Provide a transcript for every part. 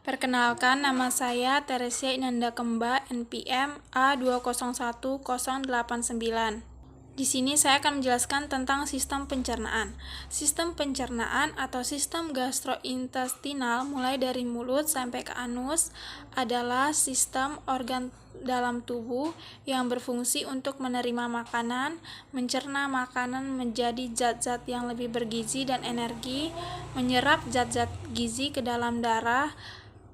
Perkenalkan, nama saya Teresia Inanda Kemba, NPM A2010089. Di sini saya akan menjelaskan tentang sistem pencernaan. Sistem pencernaan atau sistem gastrointestinal mulai dari mulut sampai ke anus adalah sistem organ dalam tubuh yang berfungsi untuk menerima makanan, mencerna makanan menjadi zat-zat yang lebih bergizi dan energi, menyerap zat-zat gizi ke dalam darah,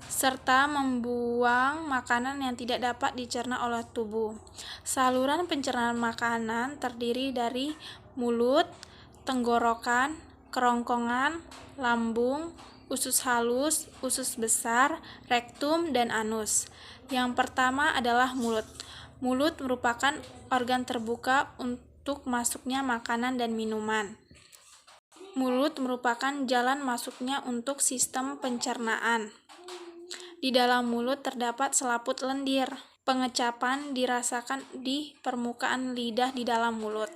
serta membuang makanan yang tidak dapat dicerna oleh tubuh. Saluran pencernaan makanan terdiri dari mulut, tenggorokan, kerongkongan, lambung, usus halus, usus besar, rektum, dan anus. Yang pertama adalah mulut. Mulut merupakan organ terbuka untuk masuknya makanan dan minuman. Mulut merupakan jalan masuknya untuk sistem pencernaan. Di dalam mulut terdapat selaput lendir. Pengecapan dirasakan di permukaan lidah di dalam mulut.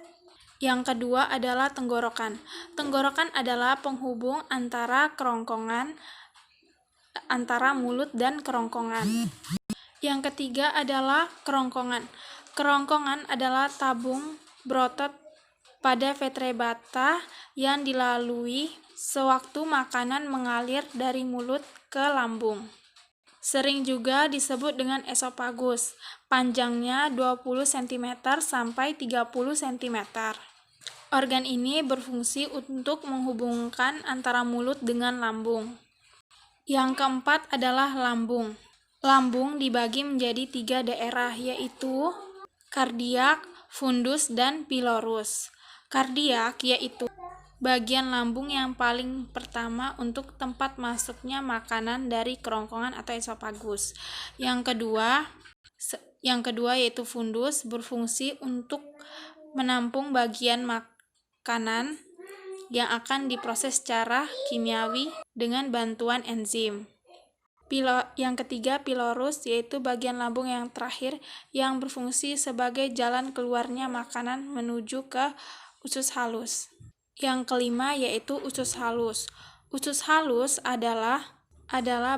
Yang kedua adalah tenggorokan. Tenggorokan adalah penghubung antara mulut dan kerongkongan. Yang ketiga adalah kerongkongan. Kerongkongan adalah tabung berotot pada vertebrata yang dilalui sewaktu makanan mengalir dari mulut ke lambung. Sering juga disebut dengan esofagus, panjangnya 20 cm sampai 30 cm. Organ ini berfungsi untuk menghubungkan antara mulut dengan lambung. Yang keempat adalah lambung. Lambung dibagi menjadi 3 daerah, yaitu kardiak, fundus, dan pilorus. Kardiak yaitu bagian lambung yang paling pertama untuk tempat masuknya makanan dari kerongkongan atau esofagus. Yang kedua yaitu fundus, berfungsi untuk menampung bagian makanan yang akan diproses secara kimiawi dengan bantuan enzim. Yang ketiga, pilorus, yaitu bagian lambung yang terakhir yang berfungsi sebagai jalan keluarnya makanan menuju ke usus halus. Yang kelima yaitu usus halus. Usus halus adalah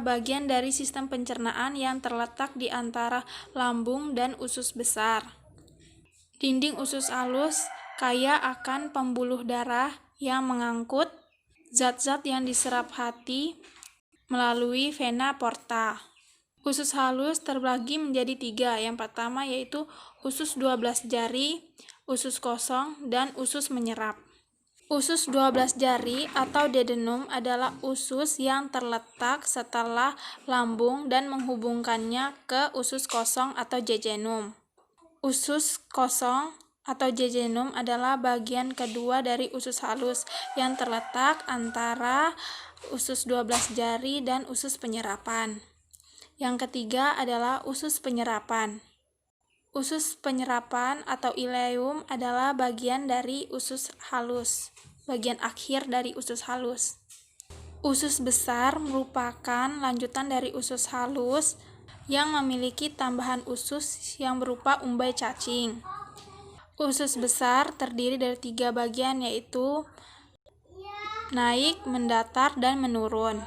bagian dari sistem pencernaan yang terletak di antara lambung dan usus besar. Dinding usus halus kaya akan pembuluh darah yang mengangkut zat-zat yang diserap hati melalui vena porta. Usus halus terbagi menjadi 3. Yang pertama yaitu usus 12 jari, usus kosong, dan usus menyerap. Usus 12 jari atau duodenum adalah usus yang terletak setelah lambung dan menghubungkannya ke usus kosong atau jejunum. Usus kosong atau jejunum adalah bagian kedua dari usus halus yang terletak antara usus 12 jari dan usus penyerapan. Yang ketiga adalah usus penyerapan. Usus penyerapan atau ileum adalah bagian dari usus halus, bagian akhir dari usus halus. Usus besar merupakan lanjutan dari usus halus yang memiliki tambahan usus yang berupa umbai cacing. Usus besar terdiri dari 3 bagian, yaitu naik, mendatar, dan menurun.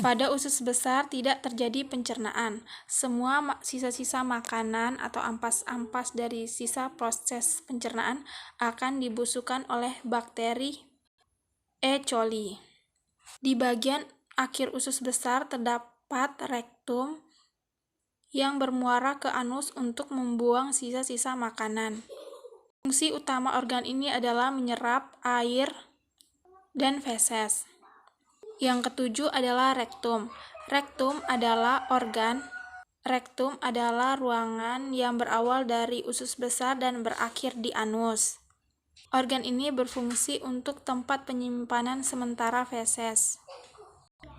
Pada usus besar tidak terjadi pencernaan. Semua sisa-sisa makanan atau ampas-ampas dari sisa proses pencernaan akan dibusukkan oleh bakteri E. coli. Di bagian akhir usus besar terdapat rektum yang bermuara ke anus untuk membuang sisa-sisa makanan. Fungsi utama organ ini adalah menyerap air dan feses. Yang ketujuh adalah rektum. Rektum adalah ruangan yang berawal dari usus besar dan berakhir di anus. Organ ini berfungsi untuk tempat penyimpanan sementara feses.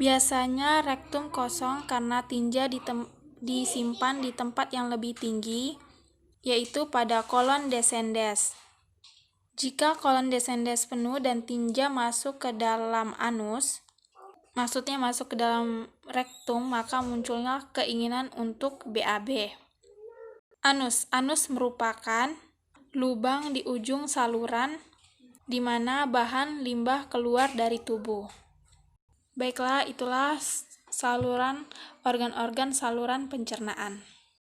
Biasanya rektum kosong karena tinja disimpan di tempat yang lebih tinggi, yaitu pada kolon descendens. Jika kolon descendens penuh dan tinja masuk ke dalam anus, maksudnya masuk ke dalam rektum, maka munculnya keinginan untuk BAB. Anus merupakan lubang di ujung saluran di mana bahan limbah keluar dari tubuh. Baiklah, itulah saluran organ-organ saluran pencernaan.